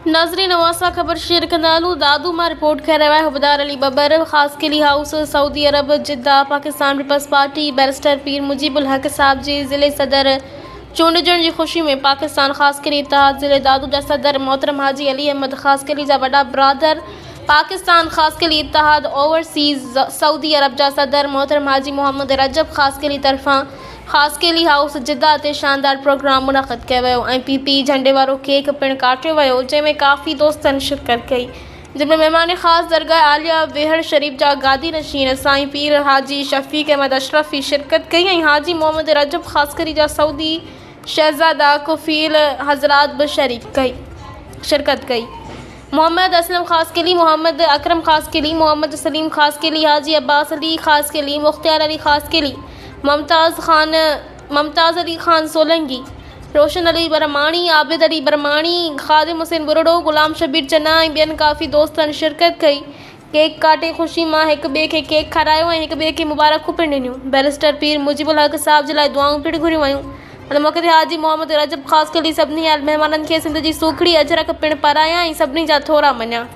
नाज़रीन नवासा खबर शेयर कंदालू दादू मां रिपोर्ट कर रहा है हुबदार अली बबर खास किली हाउस सऊदी अरब जिद्दा पाकिस्तान पीपल्स पार्टी बैरिस्टर पीर मुजीबुल हक साहब जी ज़िले सदर चूंडजण की खुशी में पाकिस्तान खास किली इत्तेहाद ज़िले दादू जा सदर मोहतरम हाजी अली अहमद खास किली जा वड़ा ब्रादर पाकिस्तान खास किली इत्तेहाद ओवरसीज़ सऊदी अरब जा सदर मोहतरम हाजी मोहम्मद रजब खास किली तरफा खास केली हाउस जिद्दा ते शानदार प्रोग्राम मुनक़द किया वियो ऐं पीपी झंडे वारो केक पिणु काटियो वियो जंहिंमें काफ़ी दोस्तनि शिरकत कई जिनमें मेहमान ख़ास दरगाह आलिया वेहड़ शरीफ जा गादी नशीन साईं पीर हाजी शफ़ीक अहमद अशरफी शिरकत कई ऐं हाजी मोहम्मद रजब खास करी जा सऊदी शहज़ादा कुफ़ील हज़रात भी शिरकत कई। मोहम्मद असलम खास केली मोहम्मद अकरम खास केली मोहम्मद सलीम खास केली हाजी अब्बास अली खास केली मुख्तियार अली खास केली मुमताज़ अली खान सोलंगी रोशन अली बरमाणी आबिद अली बरमाणी खादिम हुसैन बुरड़ो गुलाम शबीर चन्ना ऐं ॿियनि काफ़ी दोस्तनि शिरकत कई। केक काटे ख़ुशी मां हिक ॿिए खे केक खारायो ऐं हिक ॿिए खे मुबारकूं पिणु ॾिनियूं। बैरिस्टर पीर मुजीबुल हक साहब जे लाइ दुआऊं पिणु घुरियूं वयूं। हिन मौक़े ते हाजी मोहम्मद रजब ख़ासि करे सभिनी महिमाननि खे सिंध जी सूखड़ी अजरक पिणु पाराया ऐं सभिनी जा थोरा मञिया।